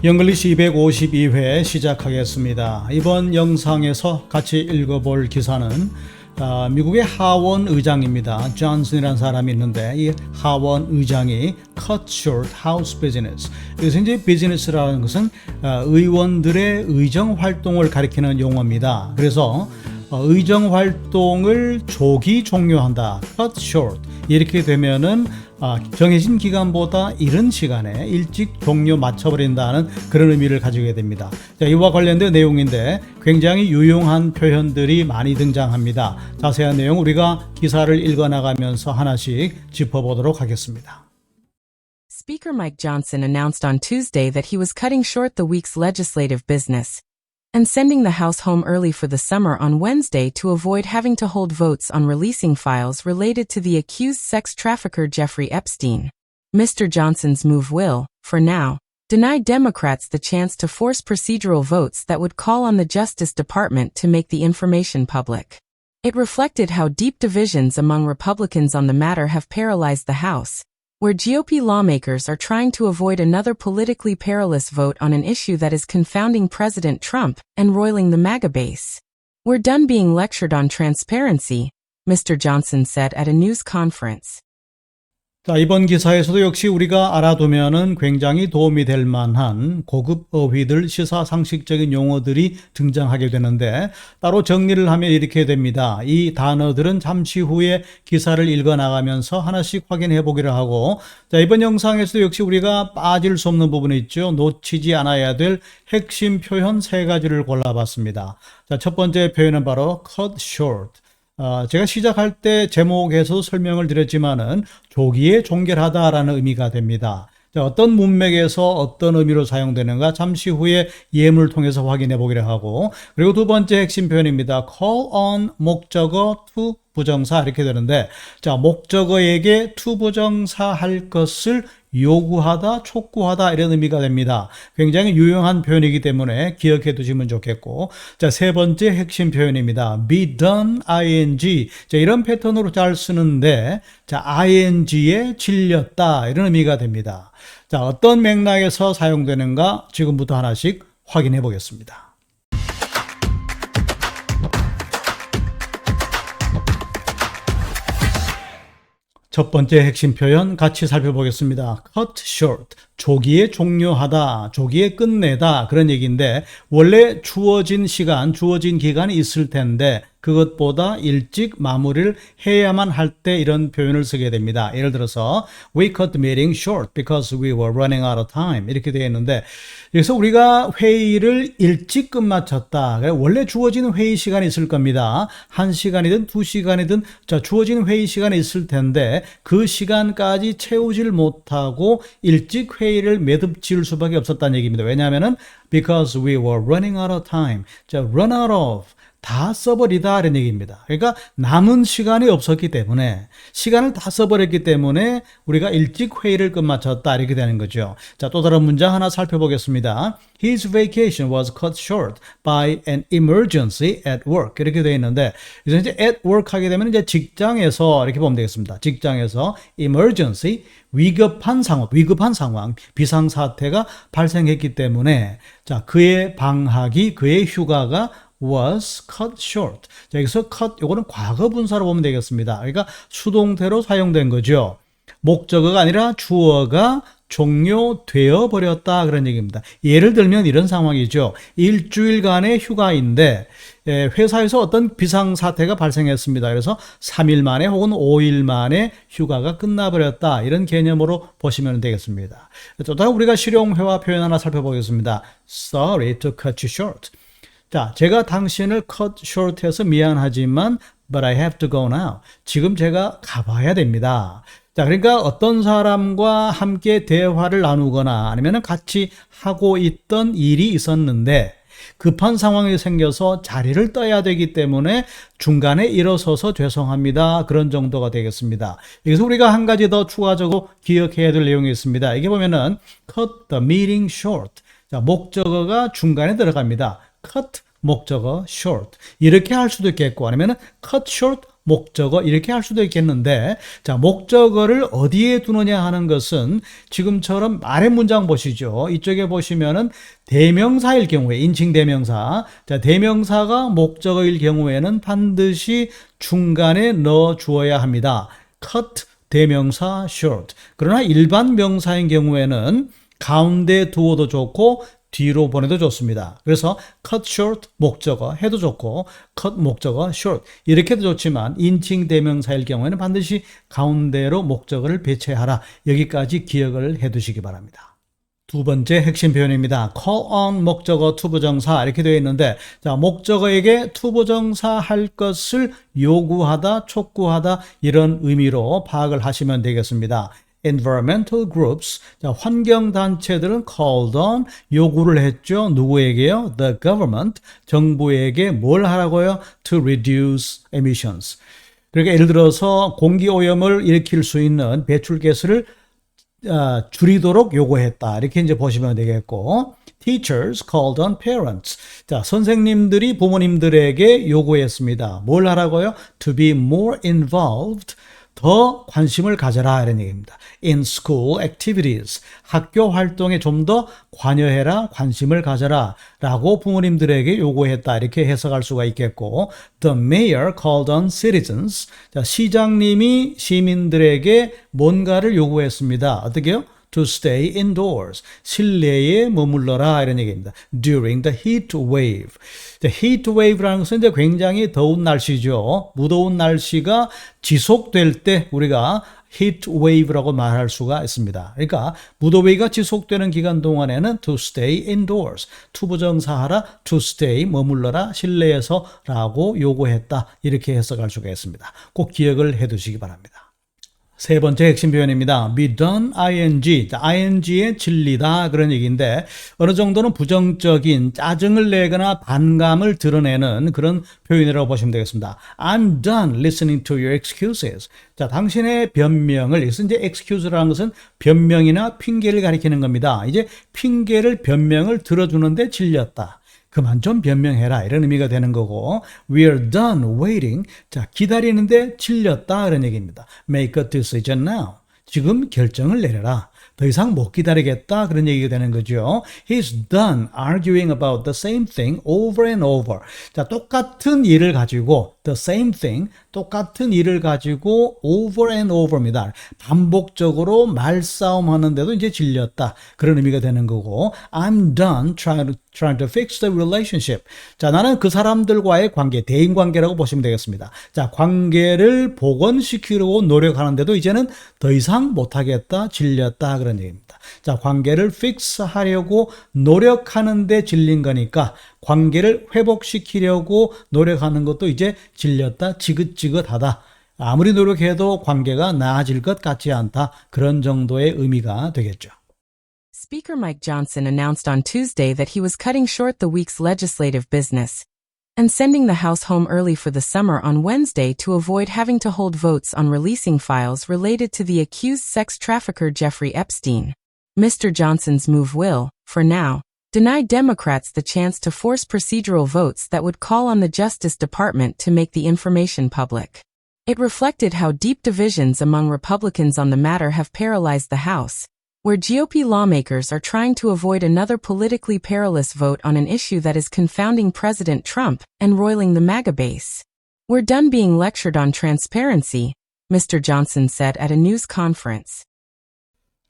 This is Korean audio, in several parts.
영글리시 252회 시작하겠습니다. 이번 영상에서 같이 읽어볼 기사는 미국의 하원 의장입니다. 존슨이라는 사람이 있는데 이 하원 의장이 cut short house business. 여기서 이제 비즈니스라는 것은 의원들의 의정 활동을 가리키는 용어입니다. 그래서 의정 활동을 조기 종료한다. cut short. 이렇게 되면은 정해진 기간보다 이른 시간에 일찍 종료 맞춰버린다는 그런 의미를 가지게 됩니다. 자, 이와 관련된 내용인데 굉장히 유용한 표현들이 많이 등장합니다. 자세한 내용 우리가 기사를 읽어나가면서 하나씩 짚어보도록 하겠습니다. Speaker Mike Johnson announced on Tuesday that he was cutting short the week's legislative business and sending the House home early for the summer on Wednesday to avoid having to hold votes on releasing files related to the accused sex trafficker Jeffrey Epstein. Mr. Johnson's move will, for now, deny Democrats the chance to force procedural votes that would call on the Justice Department to make the information public. It reflected how deep divisions among Republicans on the matter have paralyzed the House, where GOP lawmakers are trying to avoid another politically perilous vote on an issue that is confounding President Trump and roiling the MAGA base. "We're done being lectured on transparency," Mr. Johnson said at a news conference. 자, 이번 기사에서도 역시 우리가 알아두면은 굉장히 도움이 될 만한 고급 어휘들, 시사상식적인 용어들이 등장하게 되는데 따로 정리를 하면 이렇게 됩니다. 이 단어들은 잠시 후에 기사를 읽어나가면서 하나씩 확인해 보기를 하고, 자, 이번 영상에서도 역시 우리가 빠질 수 없는 부분이 있죠. 놓치지 않아야 될 핵심 표현 세 가지를 골라봤습니다. 자, 첫 번째 표현은 바로 cut short. 제가 시작할 때 제목에서 설명을 드렸지만은 조기에 종결하다라는 의미가 됩니다. 자, 어떤 문맥에서 어떤 의미로 사용되는가 잠시 후에 예문을 통해서 확인해 보기로 하고, 그리고 두 번째 핵심 표현입니다. call on 목적어 to 부정사 이렇게 되는데, 자, 목적어에게 to 부정사 할 것을 요구하다, 촉구하다 이런 의미가 됩니다. 굉장히 유용한 표현이기 때문에 기억해 두시면 좋겠고, 자, 세 번째 핵심 표현입니다. be done, ing. 자, 이런 패턴으로 잘 쓰는데, 자, ing에 질렸다 이런 의미가 됩니다. 자, 어떤 맥락에서 사용되는가 지금부터 하나씩 확인해 보겠습니다. 첫 번째 핵심 표현 같이 살펴보겠습니다. cut short, 조기에 종료하다, 조기에 끝내다 그런 얘기인데 원래 주어진 시간, 주어진 기간이 있을 텐데 그것보다 일찍 마무리를 해야만 할 때 이런 표현을 쓰게 됩니다. 예를 들어서 We cut the meeting short because we were running out of time 이렇게 되어 있는데 그래서 우리가 회의를 일찍 끝마쳤다. 원래 주어진 회의 시간이 있을 겁니다. 1시간이든 2시간이든 자, 주어진 회의 시간이 있을 텐데 그 시간까지 채우질 못하고 일찍 회의를 매듭 지을 수밖에 없었다는 얘기입니다. 왜냐하면은 because we were running out of time. 자, run out of 다 써버리다 이런 얘기입니다. 그러니까 남은 시간이 없었기 때문에 시간을 다 써버렸기 때문에 우리가 일찍 회의를 끝마쳤다 이렇게 되는 거죠. 자, 또 다른 문장 하나 살펴보겠습니다. His vacation was cut short by an emergency at work 이렇게 되어 있는데 그래서 이제 at work 하게 되면 이제 직장에서 이렇게 보면 되겠습니다. 직장에서 emergency 위급한 상황, 비상사태가 발생했기 때문에 자, 그의 방학이 그의 휴가가 was cut short. 자, 여기서 cut, 요거는 과거 분사로 보면 되겠습니다. 그러니까 수동태로 사용된 거죠. 목적어가 아니라 주어가 종료되어 버렸다 그런 얘기입니다. 예를 들면 이런 상황이죠. 일주일간의 휴가인데 회사에서 어떤 비상사태가 발생했습니다. 그래서 3일 만에 혹은 5일 만에 휴가가 끝나버렸다. 이런 개념으로 보시면 되겠습니다. 또 다른 우리가 실용회화 표현 하나 살펴보겠습니다. Sorry to cut you short. 자, 제가 당신을 cut short 해서 미안하지만 but I have to go now. 지금 제가 가봐야 됩니다. 자, 그러니까 어떤 사람과 함께 대화를 나누거나 아니면 같이 하고 있던 일이 있었는데 급한 상황이 생겨서 자리를 떠야 되기 때문에 중간에 일어서서 죄송합니다. 그런 정도가 되겠습니다. 여기서 우리가 한 가지 더 추가적으로 기억해야 될 내용이 있습니다. 이게 보면은 cut the meeting short. 자, 목적어가 중간에 들어갑니다. cut 목적어 short 이렇게 할 수도 있겠고 아니면 cut short 목적어 이렇게 할 수도 있겠는데 자, 목적어를 어디에 두느냐 하는 것은 지금처럼 아래 문장 보시죠. 이쪽에 보시면은 대명사일 경우에 인칭 대명사. 자, 대명사가 목적어일 경우에는 반드시 중간에 넣어 주어야 합니다. cut 대명사 short. 그러나 일반 명사인 경우에는 가운데 두어도 좋고 뒤로 보내도 좋습니다. 그래서 cut short 목적어 해도 좋고 cut 목적어 short 이렇게도 좋지만 인칭 대명사일 경우에는 반드시 가운데로 목적어를 배치하라. 여기까지 기억을 해 두시기 바랍니다. 두 번째 핵심 표현입니다. call on 목적어 투부정사 이렇게 되어 있는데 자, 목적어에게 투부정사 할 것을 요구하다, 촉구하다 이런 의미로 파악을 하시면 되겠습니다. Environmental groups, 자, 환경단체들은 called on, 요구를 했죠. 누구에게요? The government, 정부에게 뭘 하라고요? To reduce emissions. 그러니까 예를 들어서 공기오염을 일으킬 수 있는 배출가스를 줄이도록 요구했다. 이렇게 이제 보시면 되겠고, Teachers called on parents. 자, 선생님들이 부모님들에게 요구했습니다. 뭘 하라고요? To be more involved. 더 관심을 가져라 이런 얘기입니다. In school activities. 학교 활동에 좀 더 관여해라, 관심을 가져라 라고 부모님들에게 요구했다. 이렇게 해석할 수가 있겠고 The mayor called on citizens. 자, 시장님이 시민들에게 뭔가를 요구했습니다. 어떻게요? To stay indoors. 실내에 머물러라 이런 얘기입니다. During the heat wave. heat wave라는 것은 이제 굉장히 더운 날씨죠. 무더운 날씨가 지속될 때 우리가 heat wave라고 말할 수가 있습니다. 그러니까 무더위가 지속되는 기간 동안에는 to stay indoors. 투부정사하라, to stay 머물러라, 실내에서 라고 요구했다. 이렇게 해석할 수가 있습니다. 꼭 기억을 해 두시기 바랍니다. 세 번째 핵심 표현입니다. be done ing. ing의 진리다 그런 얘기인데 어느 정도는 부정적인 짜증을 내거나 반감을 드러내는 그런 표현이라고 보시면 되겠습니다. I'm done listening to your excuses. 자, 당신의 변명을 이것은 이제 excuse라는 것은 변명이나 핑계를 가리키는 겁니다. 이제 핑계를 변명을 들어주는데 질렸다. 그만 좀 변명해라 이런 의미가 되는 거고 We're done waiting. 자, 기다리는데 질렸다 그런 얘기입니다. Make a decision now. 지금 결정을 내려라. 더 이상 못 기다리겠다 그런 얘기가 되는 거죠. He's done arguing about the same thing over and over. 자, 똑같은 일을 가지고 the same thing, 똑같은 일을 가지고 over and over입니다. 반복적으로 말싸움 하는데도 이제 질렸다. 그런 의미가 되는 거고 I'm done trying to fix the relationship. 자, 나는 그 사람들과의 관계, 대인관계라고 보시면 되겠습니다. 자, 관계를 복원시키려고 노력하는데도 이제는 더 이상 못하겠다, 질렸다 그런 얘기입니다. 자, 관계를 fix 하려고 노력하는데 질린 거니까 관계를 회복시키려고 노력하는 것도 이제 질렸다, 지긋지긋하다. 아무리 노력해도 관계가 나아질 것 같지 않다. 그런 정도의 의미가 되겠죠. Speaker Mike Johnson announced on Tuesday that he was cutting short the week's legislative business and sending the House home early for the summer on Wednesday to avoid having to hold votes on releasing files related to the accused sex trafficker Jeffrey Epstein. Mr. Johnson's move will, for now, deny Democrats the chance to force procedural votes that would call on the Justice Department to make the information public. It reflected how deep divisions among Republicans on the matter have paralyzed the House, where GOP lawmakers are trying to avoid another politically perilous vote on an issue that is confounding President Trump and roiling the MAGA base. We're done being lectured on transparency, Mr. Johnson said at a news conference.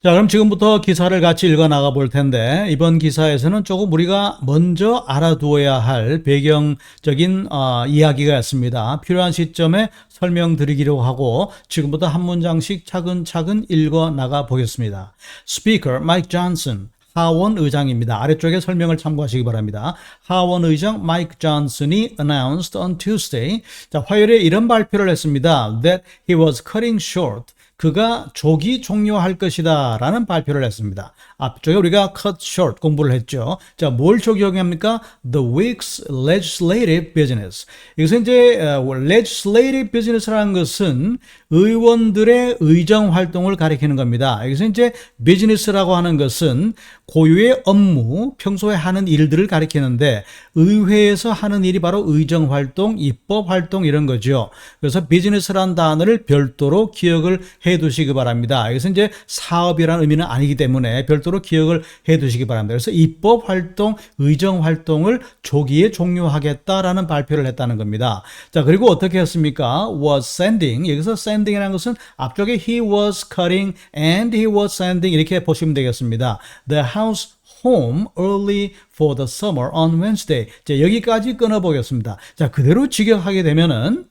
자, 그럼 지금부터 기사를 같이 읽어 나가 볼 텐데 이번 기사에서는 조금 우리가 먼저 알아두어야 할 배경적인 이야기가 있습니다. 필요한 시점에 설명드리기로 하고 지금부터 한 문장씩 차근차근 읽어 나가 보겠습니다. Speaker Mike Johnson, 하원 의장입니다. 아래쪽에 설명을 참고하시기 바랍니다. 하원 의장 마이크 존슨이 announced on Tuesday, 자, 화요일에 이런 발표를 했습니다. That he was cutting short. 그가 조기 종료할 것이다 라는 발표를 했습니다. 앞쪽에 우리가 cut short 공부를 했죠. 자, 뭘 적용합니까? The week's legislative business. 여기서 이제 legislative business라는 것은 의원들의 의정 활동을 가리키는 겁니다. 여기서 이제 business라고 하는 것은 고유의 업무, 평소에 하는 일들을 가리키는데 의회에서 하는 일이 바로 의정 활동, 입법 활동 이런 거죠. 그래서 비즈니스란 단어를 별도로 기억을 해 두시기 바랍니다. 여기서 이제 사업이라는 의미는 아니기 때문에 별도로 기억을 해 두시기 바랍니다. 그래서 입법 활동, 의정 활동을 조기에 종료하겠다라는 발표를 했다는 겁니다. 자, 그리고 어떻게 했습니까? was sending. 여기서 sending이라는 것은 앞쪽에 he was cutting and he was sending 이렇게 보시면 되겠습니다. The house home early for the summer on Wednesday. 자, 여기까지 끊어보겠습니다. 자, 그대로 직역하게 되면은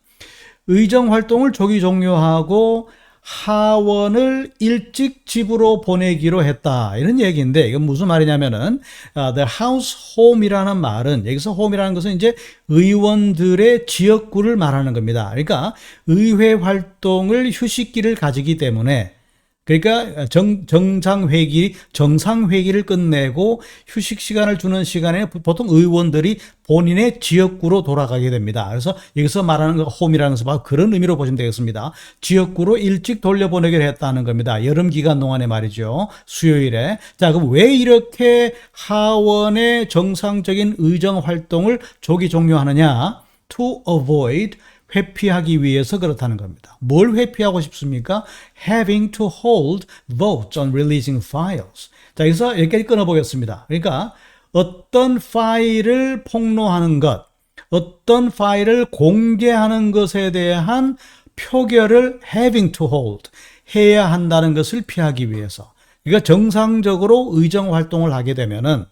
의정 활동을 조기 종료하고 하원을 일찍 집으로 보내기로 했다. 이런 얘기인데 이건 무슨 말이냐면은 the house home이라는 말은 여기서 home이라는 것은 이제 의원들의 지역구를 말하는 겁니다. 그러니까 의회 활동을 휴식기를 가지기 때문에 그러니까 정상회기를 끝내고 휴식 시간을 주는 시간에 보통 의원들이 본인의 지역구로 돌아가게 됩니다. 그래서 여기서 말하는 거 홈이라는 것은 바로 그런 의미로 보시면 되겠습니다. 지역구로 일찍 돌려보내기로 했다는 겁니다. 여름 기간 동안에 말이죠. 수요일에. 자, 그럼 왜 이렇게 하원의 정상적인 의정 활동을 조기 종료하느냐? To avoid 회피하기 위해서 그렇다는 겁니다. 뭘 회피하고 싶습니까? Having to hold votes on releasing files. 자, 여기서 여기까지 끊어보겠습니다. 그러니까 어떤 파일을 폭로하는 것, 어떤 파일을 공개하는 것에 대한 표결을 having to hold, 해야 한다는 것을 피하기 위해서. 그러니까 정상적으로 의정 활동을 하게 되면은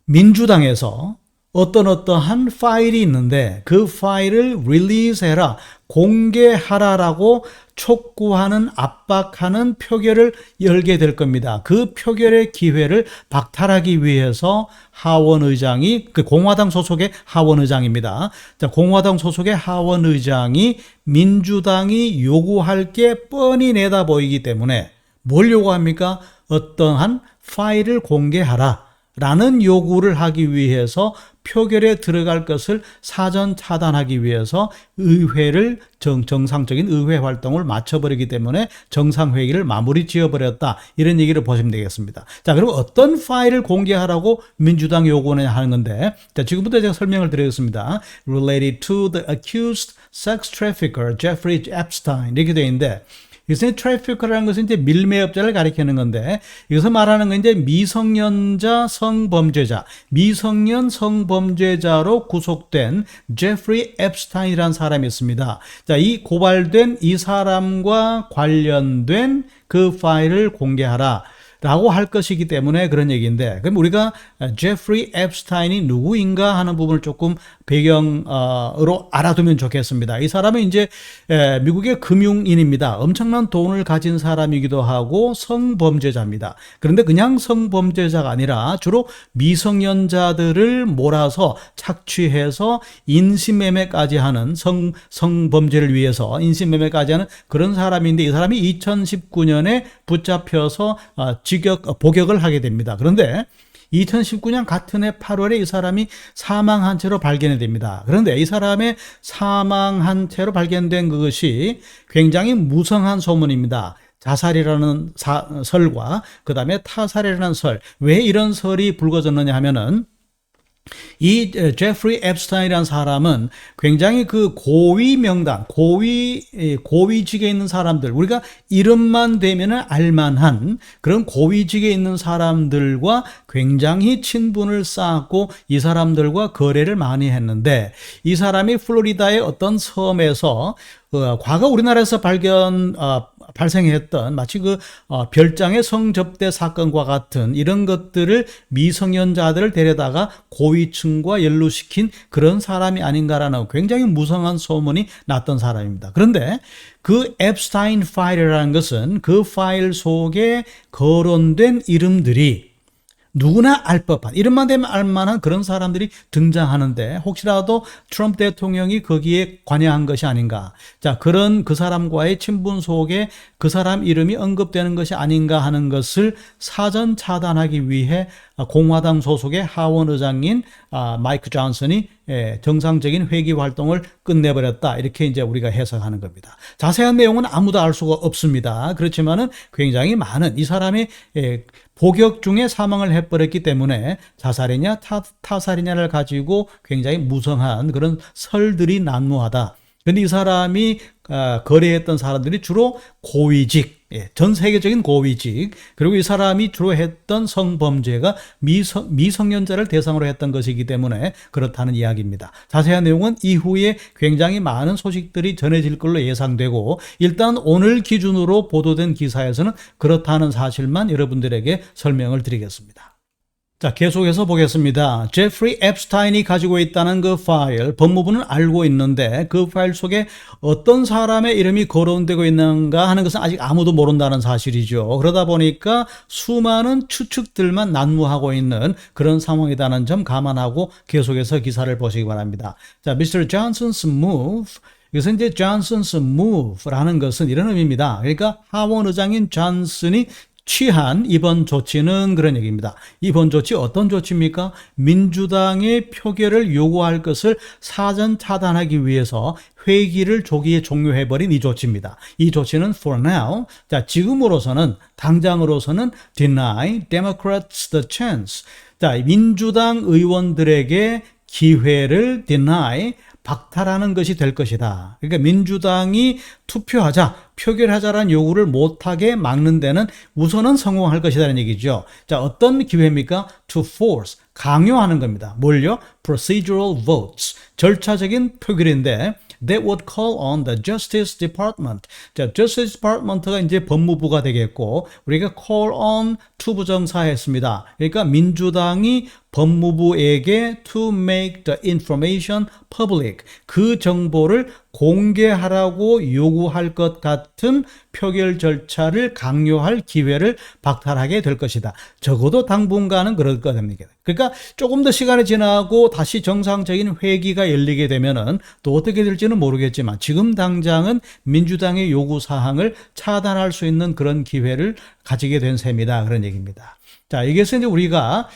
민주당에서 어떠한 파일이 있는데 그 파일을 릴리즈해라, 공개하라라고 촉구하는, 압박하는 표결을 열게 될 겁니다. 그 표결의 기회를 박탈하기 위해서 하원의장이, 그 공화당 소속의 하원의장입니다. 자, 공화당 소속의 하원의장이 민주당이 요구할 게 뻔히 내다 보이기 때문에 뭘 요구합니까? 어떠한 파일을 공개하라 라는 요구를 하기 위해서 표결에 들어갈 것을 사전 차단하기 위해서 의회를 정상적인 의회 활동을 마쳐버리기 때문에 정상회의를 마무리 지어버렸다. 이런 얘기를 보시면 되겠습니다. 자, 그리고 어떤 파일을 공개하라고 민주당 요구는 하는 건데, 자, 지금부터 제가 설명을 드리겠습니다. Related to the accused sex trafficker Jeffrey Epstein 이렇게 되어 있는데, 이것은 트래피커라는 것은 이제 밀매업자를 가리키는 건데, 여기서 말하는 건 이제 미성년자 성범죄자, 미성년 성범죄자로 구속된 제프리 앱스타인이라는 사람이 있습니다. 자, 이 고발된 이 사람과 관련된 그 파일을 공개하라 라고 할 것이기 때문에 그런 얘기인데, 그럼 우리가 제프리 앱스타인이 누구인가 하는 부분을 조금 배경으로 알아두면 좋겠습니다. 이 사람은 이제 미국의 금융인입니다. 엄청난 돈을 가진 사람이기도 하고 성범죄자입니다. 그런데 그냥 성범죄자가 아니라 주로 미성년자들을 몰아서 착취해서 인신매매까지 하는 성범죄를 위해서 인신매매까지 하는 그런 사람인데, 이 사람이 2019년에 붙잡혀서 복역을 하게 됩니다. 그런데 2019년 같은 해 8월에 이 사람이 사망한 채로 발견이 됩니다. 그런데 이 사람의 사망한 채로 발견된 그것이 굉장히 무성한 소문입니다. 자살이라는 설과 그 다음에 타살이라는 설. 왜 이런 설이 불거졌느냐 하면은 이 제프리 앱스타인이라는 사람은 굉장히 그 고위 명단, 고위직에 있는 사람들, 우리가 이름만 되면은 알만한 그런 고위직에 있는 사람들과 굉장히 친분을 쌓았고 이 사람들과 거래를 많이 했는데, 이 사람이 플로리다의 어떤 섬에서 과거 우리나라에서 발생했던 마치 별장의 성접대 사건과 같은 이런 것들을 미성년자들을 데려다가 고위층과 연루시킨 그런 사람이 아닌가라는 굉장히 무성한 소문이 났던 사람입니다. 그런데 그 앱스타인 파일이라는 것은 그 파일 속에 거론된 이름들이 누구나 알 법한, 이름만 되면 알만한 그런 사람들이 등장하는데 혹시라도 트럼프 대통령이 거기에 관여한 것이 아닌가. 자, 그런 그 사람과의 친분 속에 그 사람 이름이 언급되는 것이 아닌가 하는 것을 사전 차단하기 위해 공화당 소속의 하원 의장인 마이크 존슨이 정상적인 회기 활동을 끝내버렸다. 이렇게 이제 우리가 해석하는 겁니다. 자세한 내용은 아무도 알 수가 없습니다. 그렇지만은 굉장히 많은 이 사람의 복역 중에 사망을 해버렸기 때문에 자살이냐 타살이냐를 가지고 굉장히 무성한 그런 설들이 난무하다. 그런데 이 사람이 거래했던 사람들이 주로 고위직, 전 세계적인 고위직, 그리고 이 사람이 주로 했던 성범죄가 미성년자를 대상으로 했던 것이기 때문에 그렇다는 이야기입니다. 자세한 내용은 이후에 굉장히 많은 소식들이 전해질 걸로 예상되고, 일단 오늘 기준으로 보도된 기사에서는 그렇다는 사실만 여러분들에게 설명을 드리겠습니다. 자, 계속해서 보겠습니다. 제프리 앱스타인이 가지고 있다는 그 파일, 법무부는 알고 있는데 그 파일 속에 어떤 사람의 이름이 거론되고 있는가 하는 것은 아직 아무도 모른다는 사실이죠. 그러다 보니까 수많은 추측들만 난무하고 있는 그런 상황이라는 점 감안하고 계속해서 기사를 보시기 바랍니다. 자, Mr. Johnson's move. 이것은 이제 Johnson's move라는 것은 이런 의미입니다. 그러니까 하원 의장인 존슨이 취한 이번 조치는 그런 얘기입니다. 이번 조치 어떤 조치입니까? 민주당의 표결을 요구할 것을 사전 차단하기 위해서 회기를 조기에 종료해버린 이 조치입니다. 이 조치는 for now, 자, 지금으로서는, 당장으로서는 deny Democrats the chance. 자, 민주당 의원들에게 기회를 deny, 박탈하는 것이 될 것이다. 그러니까 민주당이 투표하자, 표결하자라는 요구를 못하게 막는 데는 우선은 성공할 것이라는 얘기죠. 자, 어떤 기회입니까? To force, 강요하는 겁니다. 뭘요? Procedural votes, 절차적인 표결인데 that would call on the Justice Department. 자, Justice Department가 이제 법무부가 되겠고 우리가 call on 투부정사 했습니다. 그러니까 민주당이 법무부에게 to make the information public, 그 정보를 공개하라고 요구할 것 같은 표결 절차를 강요할 기회를 박탈하게 될 것이다. 적어도 당분간은 그럴 겁니다. 그러니까 조금 더 시간이 지나고 다시 정상적인 회기가 열리게 되면은 또 어떻게 될지는 모르겠지만 지금 당장은 민주당의 요구 사항을 차단할 수 있는 그런 기회를 가지게 된 셈이다. 그런 얘기입니다. 자, 이것은 이제 우리가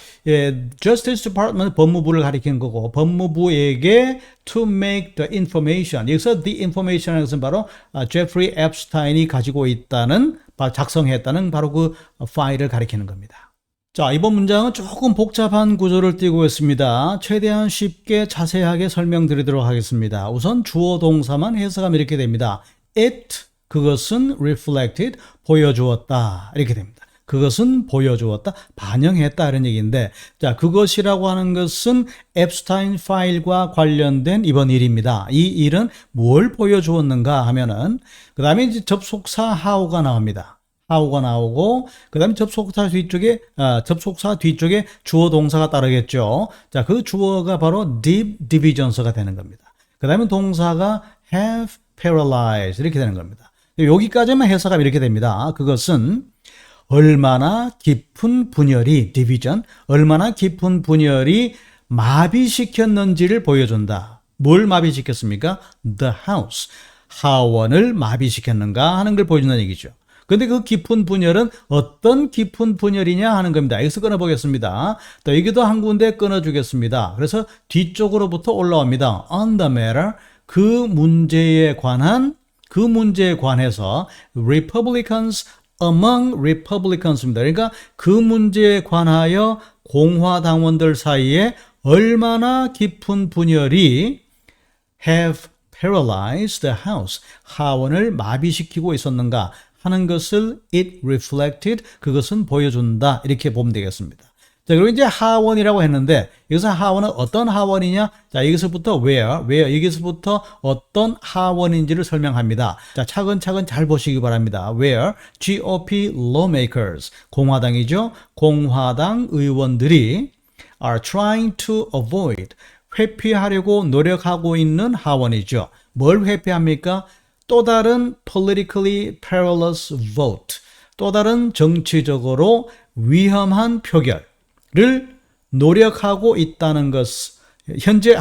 Justice Department 법무부를 가리키는 거고 법무부에게 to make the information, 여기서 the information이라는 것은 바로 제프리 앱스타인이 가지고 있다는, 작성했다는 바로 그 파일을 가리키는 겁니다. 자, 이번 문장은 조금 복잡한 구조를 띄고 있습니다. 최대한 쉽게 자세하게 설명드리도록 하겠습니다. 우선 주어 동사만 해석하면 이렇게 됩니다. It, 그것은 reflected, 보여주었다. 이렇게 됩니다. 그것은 보여주었다, 반영했다 이런 얘기인데, 자, 그것이라고 하는 것은 앱스타인 파일과 관련된 이번 일입니다. 이 일은 뭘 보여주었는가 하면은 그 다음에 이제 접속사 how가 나옵니다. how가 나오고 그 다음에 접속사 뒤쪽에 주어 동사가 따르겠죠. 자, 그 주어가 바로 division서가 되는 겁니다. 그 다음에 동사가 have paralyzed 이렇게 되는 겁니다. 여기까지만 해석하면 이렇게 됩니다. 그것은 얼마나 깊은 분열이, 디비전, 얼마나 깊은 분열이 마비시켰는지를 보여준다. 뭘 마비시켰습니까? The house, 하원을 마비시켰는가 하는 걸 보여준다는 얘기죠. 근데 그 깊은 분열은 어떤 깊은 분열이냐 하는 겁니다. 여기서 끊어보겠습니다. 또 여기도 한 군데 끊어주겠습니다. 그래서 뒤쪽으로부터 올라옵니다. On the matter, 그 문제에 관해서 Republicans among Republicans입니다. 그러니까 그 문제에 관하여 공화당원들 사이에 얼마나 깊은 분열이 have paralyzed the House, 하원을 마비시키고 있었는가 하는 것을 it reflected, 그것은 보여준다. 이렇게 보면 되겠습니다. 자, 그리고 이제 하원이라고 했는데 여기서 하원은 어떤 하원이냐? 자, 여기서부터 where, 여기서부터 어떤 하원인지를 설명합니다. 자, 차근차근 잘 보시기 바랍니다. where GOP lawmakers, 공화당이죠. 공화당 의원들이 are trying to avoid, 회피하려고 노력하고 있는 하원이죠. 뭘 회피합니까? 또 다른 politically perilous vote, 또 다른 정치적으로 위험한 표결, 노력하고 있다는 것, 현재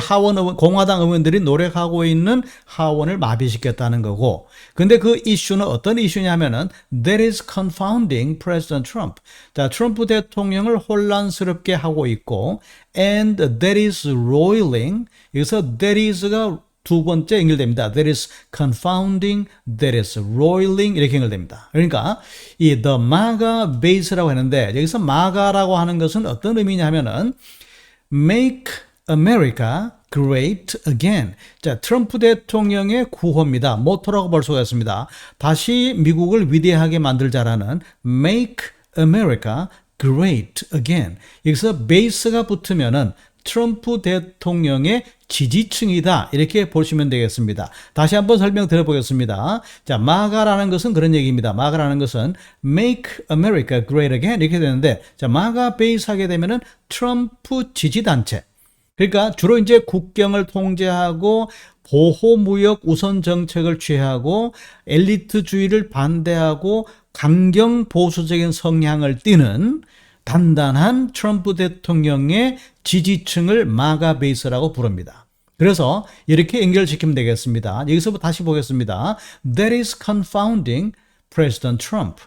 공화당 의원들이 노력하고 있는 하원을 마비시켰다는 거고, 근데 그 이슈는 어떤 이슈냐면은 that is confounding President Trump. 자, 트럼프 대통령을 혼란스럽게 하고 있고, and that is roiling. 여기서 that is가 두 번째 연결됩니다. That is confounding, that is roiling 이렇게 연결됩니다. 그러니까 이 the MAGA base라고 하는데 여기서 MAGA라고 하는 것은 어떤 의미냐 하면은 make America great again. 자, 트럼프 대통령의 구호입니다. 모토라고 볼 수가 있습니다. 다시 미국을 위대하게 만들자라는 make America great again. 여기서 베이스가 붙으면은 트럼프 대통령의 지지층이다. 이렇게 보시면 되겠습니다. 다시 한번 설명드려 보겠습니다. 자, MAGA라는 것은 그런 얘기입니다. MAGA라는 것은 Make America Great Again 이렇게 되는데, 자, MAGA 베이스 하게 되면은 트럼프 지지단체. 그러니까 주로 이제 국경을 통제하고 보호무역 우선 정책을 취하고 엘리트주의를 반대하고 강경 보수적인 성향을 띠는 단단한 트럼프 대통령의 지지층을 마가 베이스라고 부릅니다. 그래서 이렇게 연결시키면 되겠습니다. 여기서 다시 보겠습니다. That is confounding President Trump.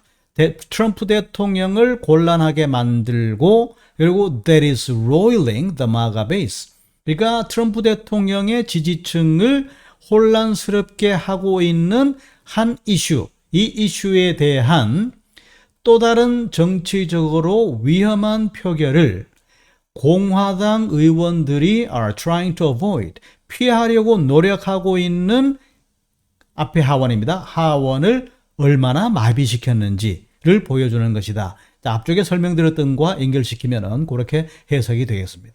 트럼프 대통령을 곤란하게 만들고, 그리고 that is roiling the MAGA base. 그러니까 트럼프 대통령의 지지층을 혼란스럽게 하고 있는 한 이슈, 이 이슈에 대한 또 다른 정치적으로 위험한 표결을 공화당 의원들이 are trying to avoid, 피하려고 노력하고 있는 앞에 하원입니다. 하원을 얼마나 마비시켰는지를 보여주는 것이다. 자, 앞쪽에 설명드렸던 것과 연결시키면 그렇게 해석이 되겠습니다.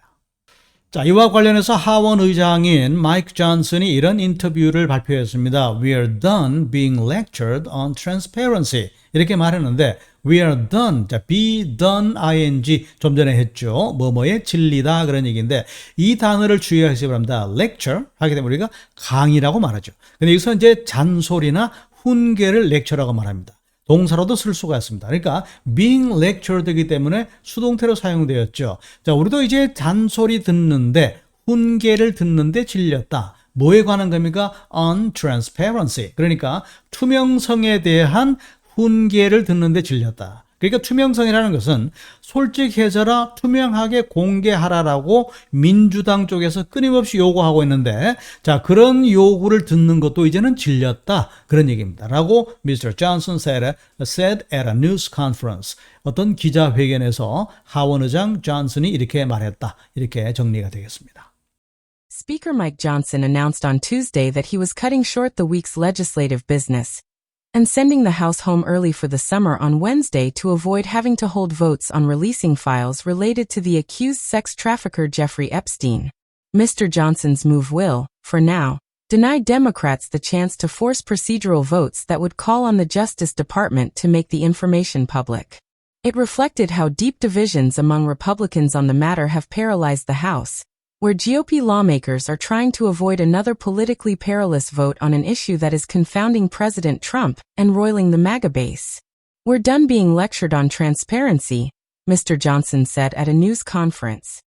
자, 이와 관련해서 하원 의장인 마이크 존슨이 이런 인터뷰를 발표했습니다. We are done being lectured on transparency. 이렇게 말했는데 we are done, 자, be done, ing 좀 전에 했죠. 뭐뭐의 진리다 그런 얘기인데 이 단어를 주의하시기 바랍니다. lecture 하게 되면 우리가 강의라고 말하죠. 근데 여기서 이제 잔소리나 훈계를 lecture라고 말합니다. 동사로도 쓸 수가 있습니다. 그러니까 being lectured이기 때문에 수동태로 사용되었죠. 자, 우리도 이제 잔소리 듣는데 훈계를 듣는데 질렸다. 뭐에 관한 겁니까? On transparency. 그러니까 투명성에 대한 훈계를 듣는데 질렸다. 그러니까 투명성이라는 것은 솔직해져라, 투명하게 공개하라라고 민주당 쪽에서 끊임없이 요구하고 있는데, 자, 그런 요구를 듣는 것도 이제는 질렸다. 그런 얘기입니다. 라고 Mr. Johnson said at a news conference. 어떤 기자회견에서 하원 의장 존슨이 이렇게 말했다. 이렇게 정리가 되겠습니다. Speaker Mike Johnson announced on Tuesday that he was cutting short the week's legislative business and sending the House home early for the summer on Wednesday to avoid having to hold votes on releasing files related to the accused sex trafficker Jeffrey Epstein. Mr. Johnson's move will, for now, deny Democrats the chance to force procedural votes that would call on the Justice Department to make the information public. It reflected how deep divisions among Republicans on the matter have paralyzed the House, where GOP lawmakers are trying to avoid another politically perilous vote on an issue that is confounding President Trump and roiling the MAGA base. We're done being lectured on transparency, Mr. Johnson said at a news conference.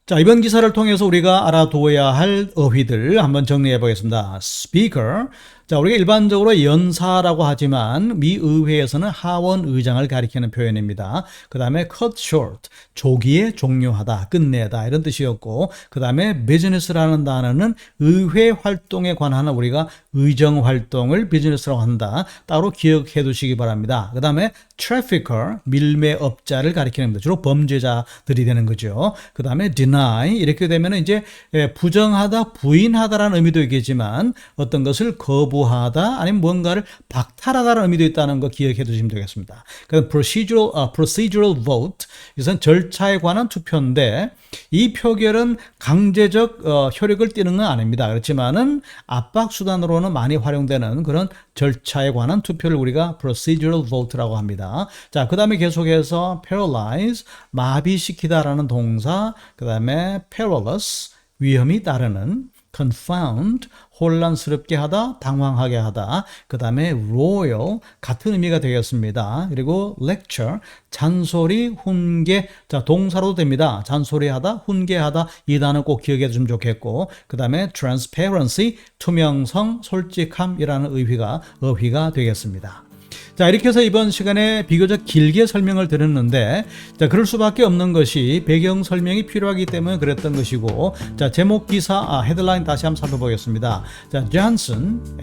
자, 이번 기사를 통해서 우리가 알아두어야 할 어휘들 한번 정리해 보겠습니다. Speaker. 자, 우리가 일반적으로 연사라고 하지만 미 의회에서는 하원 의장을 가리키는 표현입니다. 그 다음에 cut short, 조기에 종료하다, 끝내다 이런 뜻이었고, 그 다음에 business라는 단어는 의회 활동에 관한 우리가 의정 활동을 비즈니스라고 한다. 따로 기억해 두시기 바랍니다. 그 다음에 trafficker, 밀매업자를 가리키는 겁니다. 주로 범죄자들이 되는 거죠. 그 다음에 deny, 이렇게 되면 이제 부정하다, 부인하다라는 의미도 있겠지만 어떤 것을 거부하다 아니면 뭔가를 박탈하다라는 의미도 있다는 거 기억해 두시면 되겠습니다. 그럼 procedural vote, 이것은 절차에 관한 투표인데 이 표결은 강제적 효력을 띠는 건 아닙니다. 그렇지만은 압박 수단으로는 많이 활용되는 그런 절차에 관한 투표를 우리가 procedural vote라고 합니다. 자, 그 다음에 계속해서 paralyze, 마비시키다라는 동사, 그 다음에 perilous, 위험이 따르는, confound, 혼란스럽게 하다, 당황하게 하다. 그 다음에 royal, 같은 의미가 되겠습니다. 그리고 lecture, 잔소리, 훈계, 자, 동사로도 됩니다. 잔소리하다, 훈계하다, 이 단어 꼭 기억해 주시면 좋겠고, 그 다음에 transparency, 투명성, 솔직함이라는 어휘가 되겠습니다. 자, 이렇게 해서 이번 시간에 비교적 길게 설명을 드렸는데, 자, 그럴 수밖에 없는 것이 배경 설명이 필요하기 때문에 그랬던 것이고, 자, 제목 기사, 헤드라인 다시 한번 살펴보겠습니다. 자,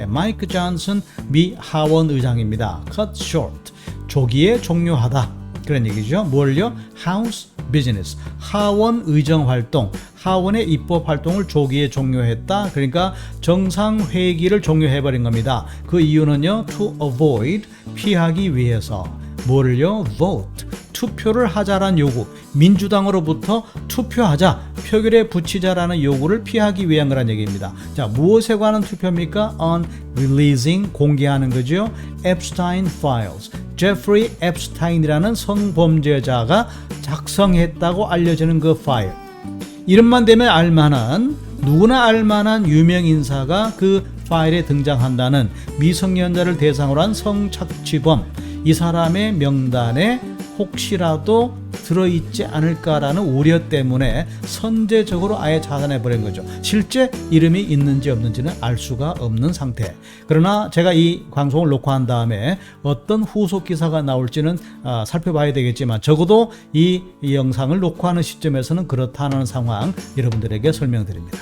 마이크 존슨 미 하원 의장입니다. cut short, 조기에 종료하다. 그런 얘기죠. 뭘요? House Business, 하원 의정 활동, 하원의 입법 활동을 조기에 종료했다. 그러니까 정상 회기를 종료해버린 겁니다. 그 이유는요, to avoid, 피하기 위해서. 뭐를요? vote, 투표를 하자라는 요구, 민주당으로부터 투표하자, 표결에 붙이자라는 요구를 피하기 위한 거란 얘기입니다. 자, 무엇에 관한 투표입니까? on releasing, 공개하는 거죠. Epstein files, 제프리 앱스타인이라는 성범죄자가 작성했다고 알려지는 그 파일. 이름만 되면 알만한, 누구나 알만한 유명 인사가 그 파일에 등장한다는 미성년자를 대상으로 한 성착취범, 이 사람의 명단에 혹시라도 들어있지 않을까라는 우려 때문에 선제적으로 아예 차단해버린 거죠. 실제 이름이 있는지 없는지는 알 수가 없는 상태. 그러나 제가 이 방송을 녹화한 다음에 어떤 후속 기사가 나올지는 살펴봐야 되겠지만, 적어도 이 영상을 녹화하는 시점에서는 그렇다는 상황 여러분들에게 설명드립니다.